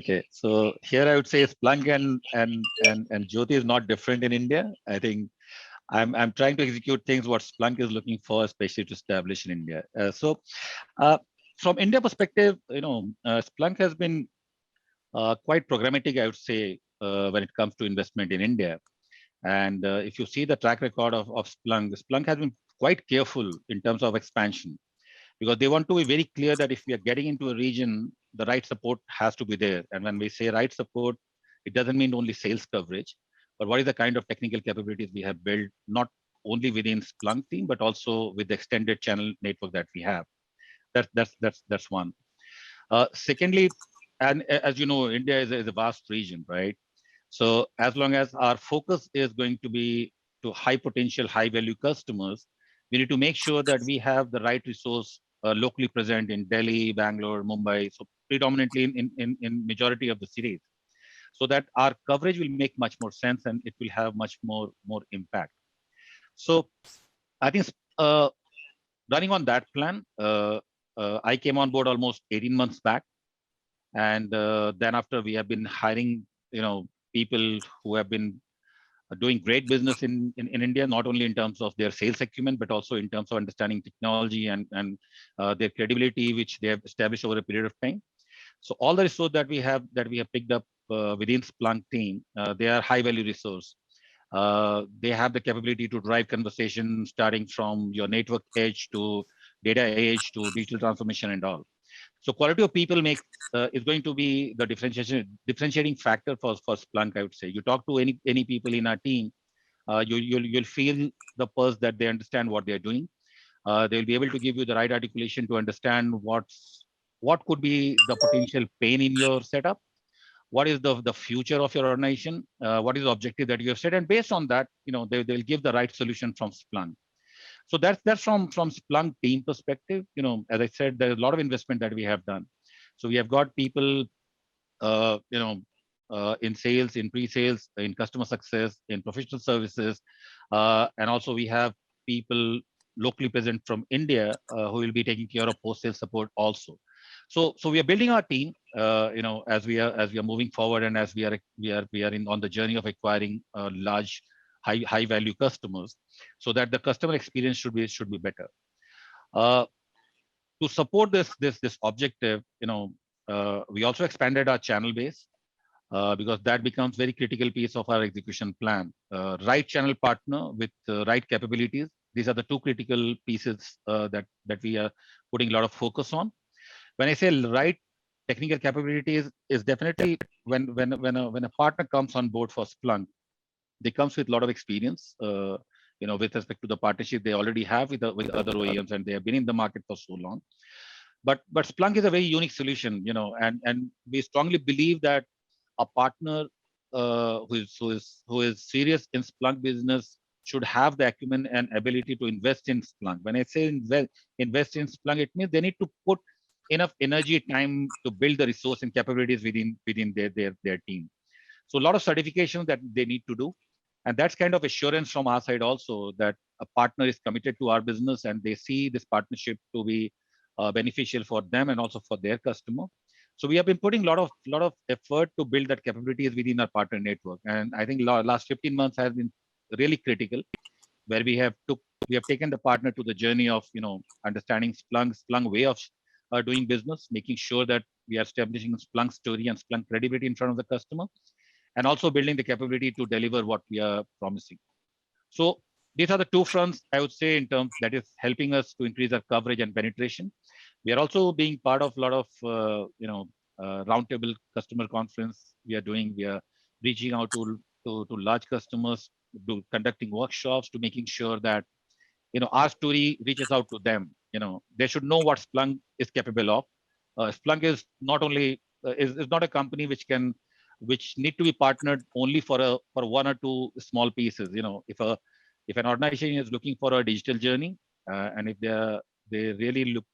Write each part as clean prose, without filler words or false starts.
Okay, so here I would say Splunk and Jyoti is not different in India. I think I'm trying to execute things what Splunk is looking for, especially to establish in India. Uh, from India perspective, Splunk has been quite programmatic, I would say, when it comes to investment in India. And if you see the track record of Splunk, Splunk has been quite careful in terms of expansion because they want to be very clear that if we are getting into a region, the right support has to be there. And when we say right support, it doesn't mean only sales coverage, but what is the kind of technical capabilities we have built, not only within Splunk team, but also with the extended channel network that we have. That's one. Secondly, and as you know, India is a vast region, right? So as long as our focus is going to be to high potential, high value customers, we need to make sure that we have the right resource locally present in Delhi, Bangalore, Mumbai, so predominantly in majority of the cities, so that our coverage will make much more sense and it will have much more impact. So I think running on that plan, I came on board almost 18 months back, and then after we have been hiring, people who have been doing great business in India, not only in terms of their sales acumen, but also in terms of understanding technology and their credibility, which they have established over a period of time. So all the resource that we have picked up within Splunk team, they are high value resource. They have the capability to drive conversation starting from your network edge to data edge to digital transformation and all. So quality of people is going to be the differentiating factor for Splunk, I would say. You talk to any people in our team, you'll feel the pulse that they understand what they're doing. They'll be able to give you the right articulation to understand what could be the potential pain in your setup, what is the future of your organization, what is the objective that you have set, and based on that, they'll give the right solution from Splunk. So that's from Splunk team perspective. As I said, there's a lot of investment that we have done. So we have got people, in sales, in pre-sales, in customer success, in professional services, and also we have people locally present from India who will be taking care of post-sales support also. So we are building our team, as we are moving forward, and as we are on the journey of acquiring large, high value customers, so that the customer experience should be better. Uh, to support this objective, we also expanded our channel base because that becomes very critical piece of our execution plan. Right channel partner with right capabilities. These are the two critical pieces that we are putting a lot of focus on. When I say right technical capabilities, is definitely when a partner comes on board for Splunk, they comes with a lot of experience. With respect to the partnership they already have with other OEMs, and they have been in the market for so long. But Splunk is a very unique solution, and we strongly believe that a partner who is serious in Splunk business should have the acumen and ability to invest in Splunk. When I say invest in Splunk, it means they need to put enough energy, time to build the resource and capabilities within their team. So a lot of certifications that they need to do, and that's kind of assurance from our side also that a partner is committed to our business and they see this partnership to be beneficial for them and also for their customer. So we have been putting a lot of effort to build that capabilities within our partner network, and I think last 15 months has been really critical, where we have taken the partner to the journey of understanding Splunk way of doing business, making sure that we are establishing Splunk story and Splunk credibility in front of the customer, and also building the capability to deliver what we are promising. So these are the two fronts I would say in terms that is helping us to increase our coverage and penetration. We are also being part of a lot of roundtable customer conference we are doing. We are reaching out to large customers, to conducting workshops, to making sure that our story reaches out to them. They should know what Splunk is capable of. Splunk is not only is not a company which need to be partnered only for one or two small pieces. If an organization is looking for a digital journey, and if they really look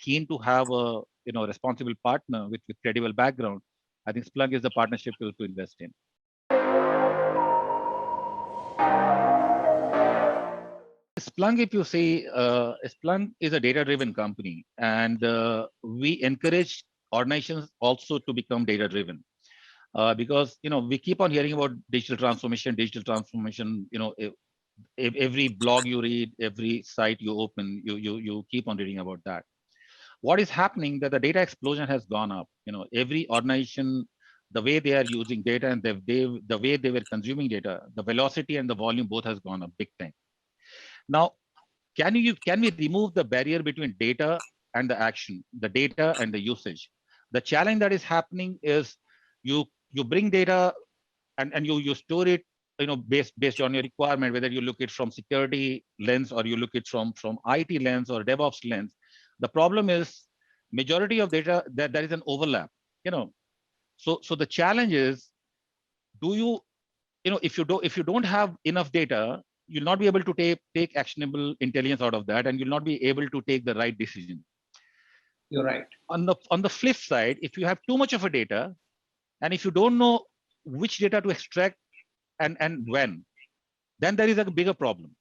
keen to have a responsible partner with credible background, I think Splunk is the partnership to invest in. Splunk, if you say, Splunk is a data-driven company, and we encourage organizations also to become data-driven. because we keep on hearing about digital transformation. Every blog you read, every site you open, you keep on reading about that. What is happening that the data explosion has gone up. Every organization, the way they are using data and the way they were consuming data, the velocity and the volume both has gone up big time. Now, can we remove the barrier between data and the action, the data and the usage? The challenge that is happening is you bring data and you store it, based on your requirement, whether you look it from security lens or you look it from IT lens or DevOps lens. The problem is majority of data that there is an overlap. You know, so the challenge is, do if you don't have enough data, you'll not be able to take actionable intelligence out of that, and you'll not be able to take the right decision. You're right. On the flip side, if you have too much of a data, and if you don't know which data to extract and when, then there is a bigger problem.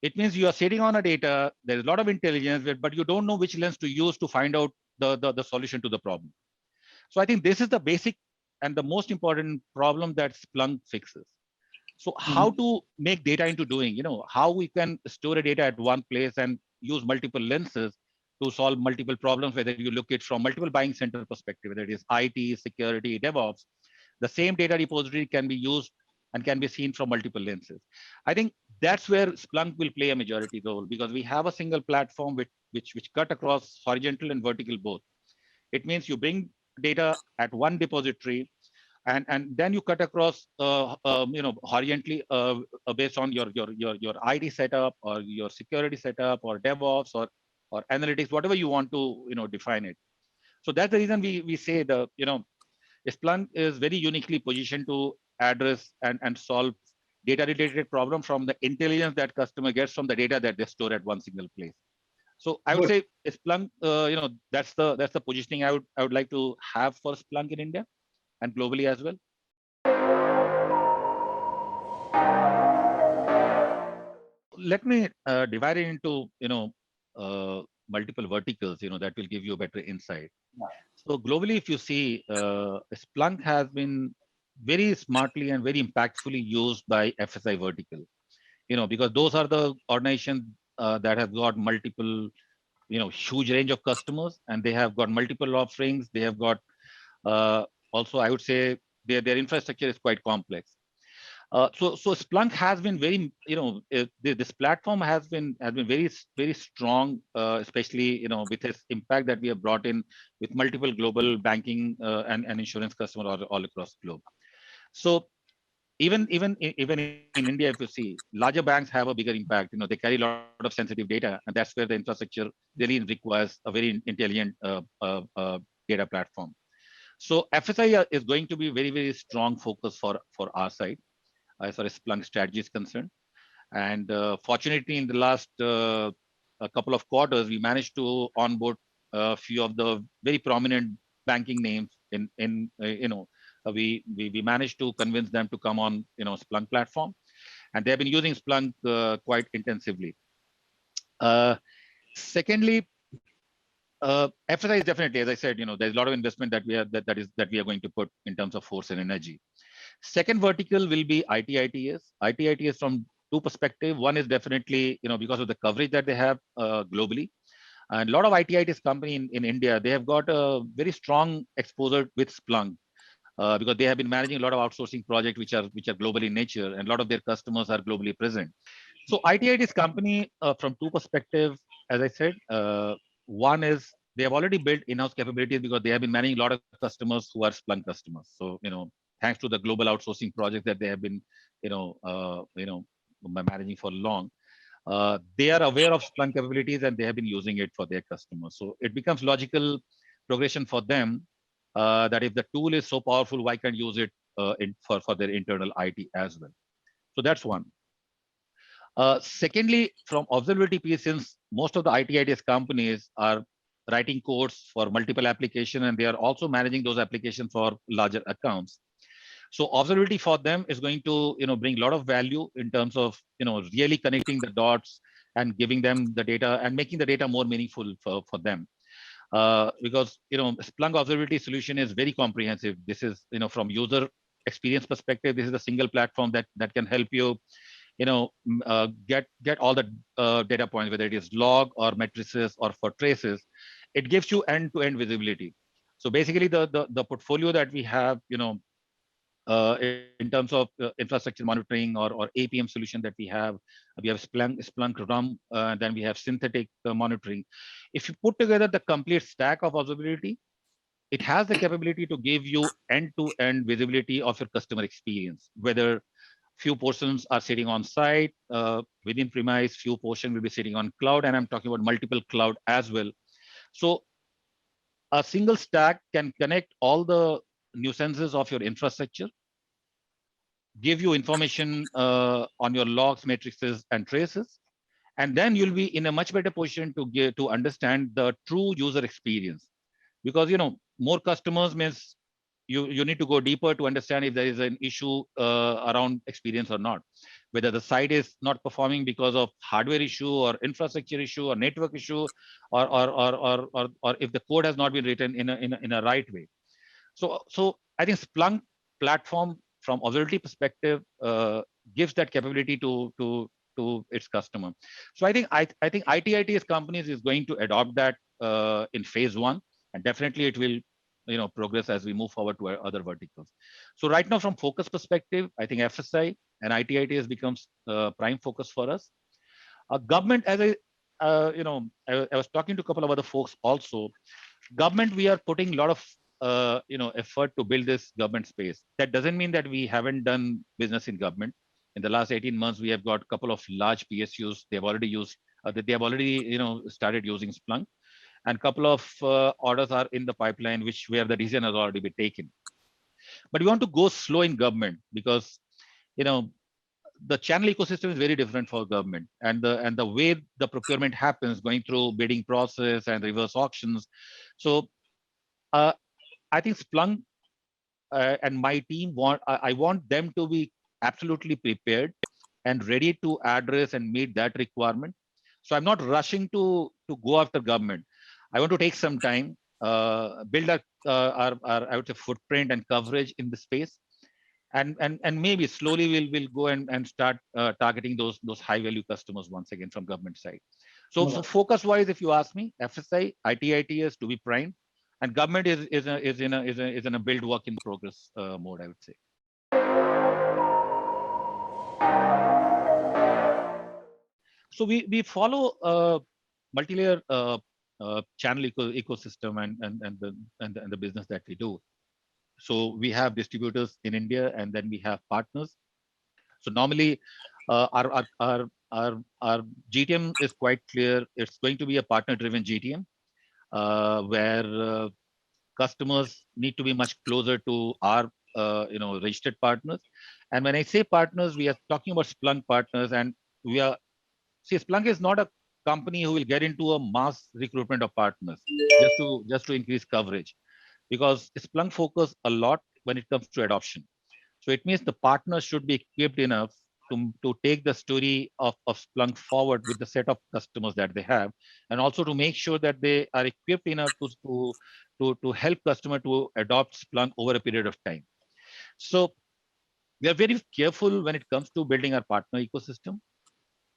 It means you are sitting on a data, there is a lot of intelligence, but you don't know which lens to use to find out the solution to the problem. So I think this is the basic and the most important problem that Splunk fixes. So how to make data into doing, how we can store a data at one place and use multiple lenses to solve multiple problems, whether you look at from multiple buying center perspective, whether it is IT, security, DevOps, the same data repository can be used and can be seen from multiple lenses. I think that's where Splunk will play a majority role, because we have a single platform which cut across horizontal and vertical both. It means you bring data at one depository, and then you cut across horizontally, based on your IT setup or your security setup or DevOps or analytics, whatever you want to define it. So that's the reason we say Splunk is very uniquely positioned to address and solve data related problem from the intelligence that customer gets from the data that they store at one single place. So I would say Splunk, that's the positioning I would like to have for Splunk in India and globally as well. Let me divide it into multiple verticals. That will give you a better insight. So globally, if you see, Splunk has been very smartly and very impactfully used by FSI vertical. Because those are the organizations that have got multiple, huge range of customers, and they have got multiple offerings. They have got also, I would say, their infrastructure is quite complex. So Splunk has been very, this platform has been very very strong, especially with its impact that we have brought in with multiple global banking and insurance customers all across the globe. So even in India, if you see, larger banks have a bigger impact. They carry a lot of sensitive data, and that's where the infrastructure really requires a very intelligent data platform. So FSI is going to be very very strong focus for our side as far as Splunk strategy is concerned. And fortunately, in the last a couple of quarters, we managed to onboard a few of the very prominent banking names we managed to convince them to come on Splunk platform, and they have been using Splunk quite intensively. Secondly, FSI is definitely, as I said, there's a lot of investment that we are going to put in terms of force and energy. Second vertical will be IT/ITeS. IT/ITeS from two perspectives. One is definitely, because of the coverage that they have globally. And a lot of IT/ITeS company in India, they have got a very strong exposure with Splunk because they have been managing a lot of outsourcing projects which are global in nature, and a lot of their customers are globally present. So IT/ITeS company from two perspectives, as I said, one is they have already built in-house capabilities because they have been managing a lot of customers who are Splunk customers. So thanks to the global outsourcing project that they have been, managing for long, they are aware of Splunk capabilities and they have been using it for their customers. So it becomes logical progression for them that if the tool is so powerful, why can't use it for their internal IT as well? So that's one. Secondly, from observability piece, since most of the IT/ITeS companies are writing codes for multiple applications and they are also managing those applications for larger accounts. So observability for them is going to bring a lot of value in terms of really connecting the dots and giving them the data and making the data more meaningful for them. because Splunk observability solution is very comprehensive. This is from user experience perspective, this is a single platform that can help you get all the data points, whether it is log or matrices or for traces. It gives you end-to-end visibility. So basically, the portfolio that we have, in terms of infrastructure monitoring or APM solution that we have Splunk RUM, then we have synthetic monitoring. If you put together the complete stack of observability, it has the capability to give you end-to-end visibility of your customer experience, whether few portions are sitting on site within premise, few portion will be sitting on cloud, and I'm talking about multiple cloud as well. So a single stack can connect all the nuisances of your infrastructure, give you information on your logs, matrices, and traces, and then you'll be in a much better position to understand the true user experience. Because more customers means you need to go deeper to understand if there is an issue around experience or not, whether the site is not performing because of hardware issue or infrastructure issue or network issue, or if the code has not been written in a right way. So I think Splunk platform from observability perspective gives that capability to its customer. So I think IT companies is going to adopt that in phase one, and definitely it will progress as we move forward to our other verticals. So right now, from focus perspective, I think FSI and IT becomes prime focus for us. Government, as I was talking to a couple of other folks also. Government, we are putting a lot of effort to build this government space. That doesn't mean that we haven't done business in government. In the last 18 months, we have got a couple of large PSUs. They have already started using Splunk, and a couple of orders are in the pipeline, where the decision has already been taken. But we want to go slow in government because the channel ecosystem is very different for government, and the way the procurement happens, going through bidding process and reverse auctions. So I think Splunk and my team I want them to be absolutely prepared and ready to address and meet that requirement. So I'm not rushing to go after government. I want to take some time, build our I would say footprint and coverage in the space, and maybe slowly we'll go and start targeting those high value customers once again from government side. So focus wise, if you ask me, FSI, ITITS to be prime, and government is in a build work in progress mode, I would say. So we follow multi-layer channel ecosystem and the business that we do. So we have distributors in India, and then we have partners. So normally, our GTM is quite clear. It's going to be a partner-driven GTM, where customers need to be much closer to our registered partners. And when I say partners, we are talking about Splunk partners, and Splunk is not a company who will get into a mass recruitment of partners just to increase coverage, because Splunk focus a lot when it comes to adoption. So it means the partners should be equipped enough to take the story of Splunk forward with the set of customers that they have, and also to make sure that they are equipped enough to help customer to adopt Splunk over a period of time. So we are very careful when it comes to building our partner ecosystem.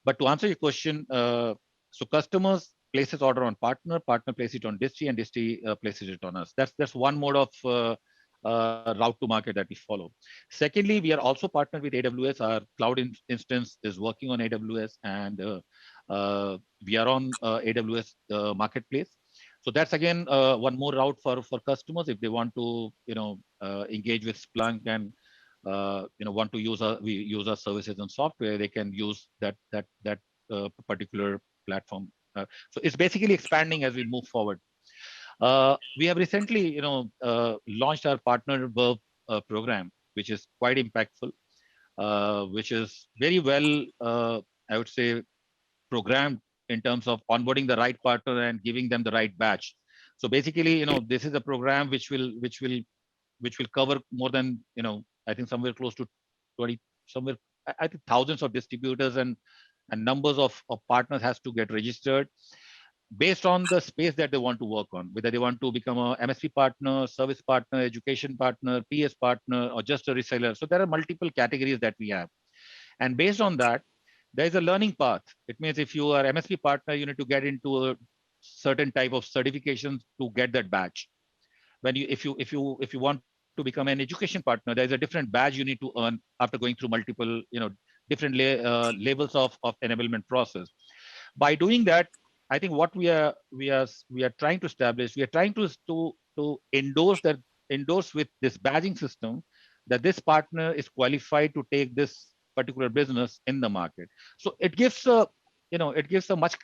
But to answer your question, so customers places order on partner places it on Distri, and Distri places it on us. That's one mode of route to market that we follow. Secondly, we are also partnered with AWS. Our cloud instance is working on AWS, and we are on AWS marketplace. So that's again one more route for customers if they want to engage with Splunk and want to use our services and software. They can use that particular platform. So it's basically expanding as we move forward. We have recently, launched our partner Verve program, which is quite impactful, which is very well, I would say, programmed in terms of onboarding the right partner and giving them the right batch. So basically, this is a program which will cover more than, I think somewhere close to 20, somewhere I think thousands of distributors and numbers of partners has to get registered. based on the space that they want to work on, whether they want to become a MSP partner, service partner, education partner, PS partner, or just a reseller. So there are multiple categories that we have. And based on that, there is a learning path. It means if you are MSP partner, you need to get into a certain type of certifications to get that badge. When you, if you want to become an education partner, there is a different badge you need to earn after going through multiple, different levels of enablement process. By doing that, I think what we are trying to establish, we are trying to endorse with this badging system that this partner is qualified to take this particular business in the market. So it gives a much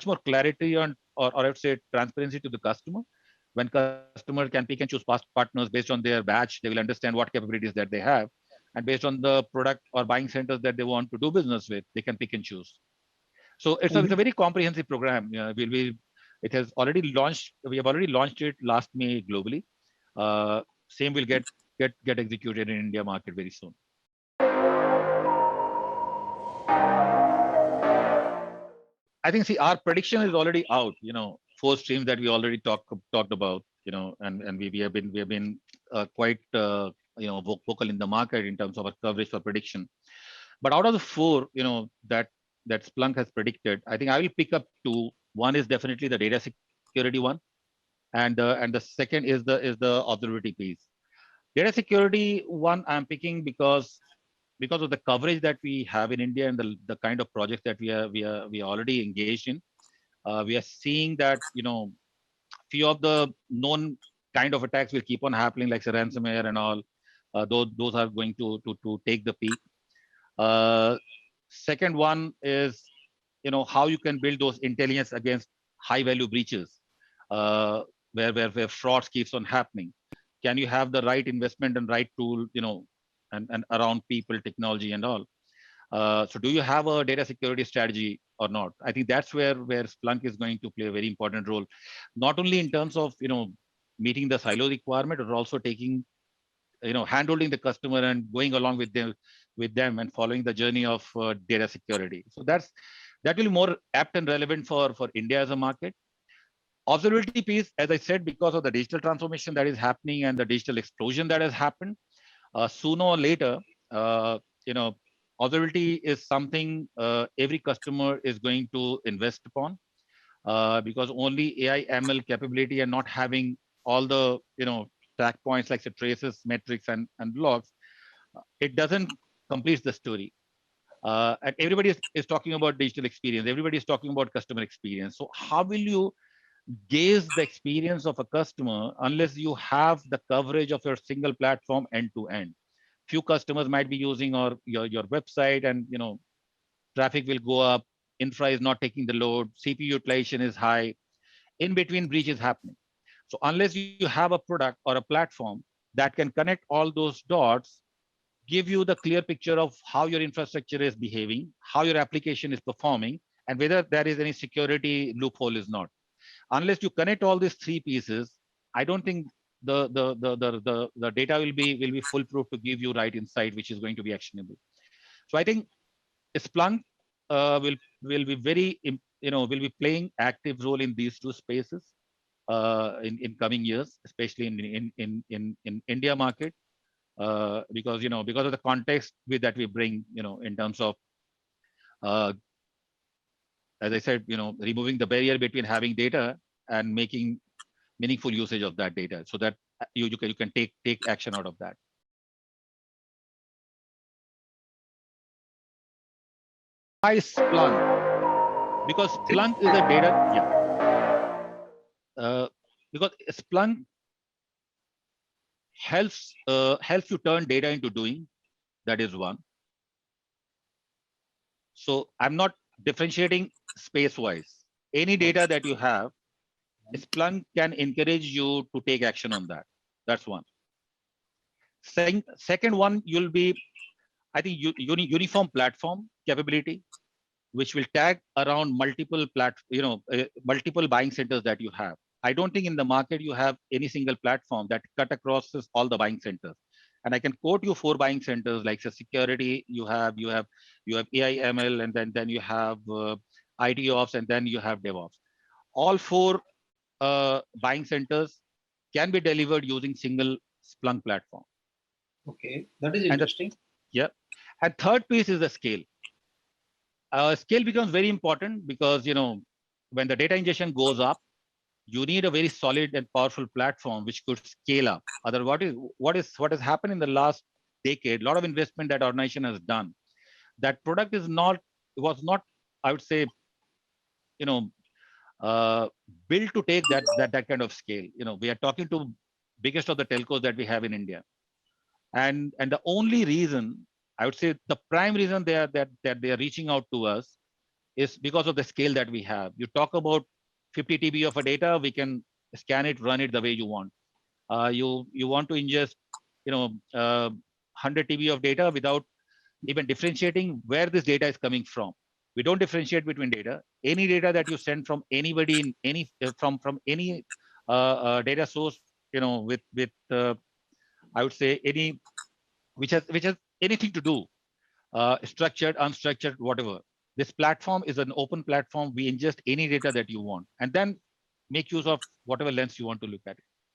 more clarity on, or I would say transparency to the customer. When customer can pick and choose past partners based on their badge, they will understand what capabilities that they have, and based on the product or buying centers that they want to do business with, they can pick and choose. So it's a very comprehensive program. It has already launched. We have already launched it last May globally. Same will get executed in India market very soon. I think, see, our prediction is already out. Four streams that we already talked about. And we have been quite vocal in the market in terms of our coverage for prediction. But out of the four, that Splunk has predicted, I think I will pick up two. One is definitely the data security one, and the second is the observability piece. Data security one I'm picking because of the coverage that we have in India and the kind of projects that we are already engaged in. We are seeing that few of the known kind of attacks will keep on happening, like say ransomware and all. Those are going to take the peak. Second one is how you can build those intelligence against high value breaches, where frauds keeps on happening. Can you have the right investment and right tool, and around people, technology, and all? So do you have a data security strategy or not? I think that's where Splunk is going to play a very important role, not only in terms of meeting the silo requirement, but also taking handholding the customer and going along with them and following the journey of data security. So that will be more apt and relevant for India as a market. Observability piece, as I said, because of the digital transformation that is happening and the digital explosion that has happened, sooner or later, observability is something every customer is going to invest upon, because only AI ML capability and not having all the track points like the traces, metrics, and logs, it doesn't complete the story. And everybody is talking about digital experience. Everybody is talking about customer experience. So how will you gauge the experience of a customer unless you have the coverage of your single platform end to end? Few customers might be using your website, and traffic will go up, infra is not taking the load, CPU utilization is high, in between breach is happening. So unless you have a product or a platform that can connect all those dots, give you the clear picture of how your infrastructure is behaving, how your application is performing, and whether there is any security loophole is not. Unless you connect all these three pieces, I don't think the data will be foolproof to give you right insight, which is going to be actionable. So I think Splunk will be will be playing active role in these two spaces in coming years, especially in India market, because of the context that we bring, in terms of, uh, as I said, removing the barrier between having data and making meaningful usage of that data, so that you can take action out of that. Why Splunk? Because Splunk is a data, because Splunk helps you turn data into doing. That is one. So I'm not differentiating space wise. Any data that you have, Splunk can encourage you to take action on that. That's one. Second one, you'll be, I think, uniform platform capability, which will tag around multiple buying centers that you have. I don't think in the market you have any single platform that cut across all the buying centers. And I can quote you 4 buying centers, like say security, you have AI ML, and then you have IT ops, and then you have DevOps. all four buying centers can be delivered using single Splunk platform. Okay, that is And interesting. yeah, and third piece is the scale. Scale becomes very important because when the data ingestion goes up, you need a very solid and powerful platform which could scale up. Other what has happened in the last decade? A lot of investment that organization has done. That product was not, I would say, you know, uh, built to take that kind of scale. We are talking to biggest of the telcos that we have in India, and the only reason, I would say, the prime reason that they are reaching out to us is because of the scale that we have. You talk about 50 TB of a data, we can scan it, run it the way you want. You want to ingest, 100 TB of data without even differentiating where this data is coming from. We don't differentiate between data. Any data that you send from anybody in any from any data source, with I would say any which has anything to do, structured, unstructured, whatever. This platform is an open platform. We ingest any data that you want, and then make use of whatever lens you want to look at it.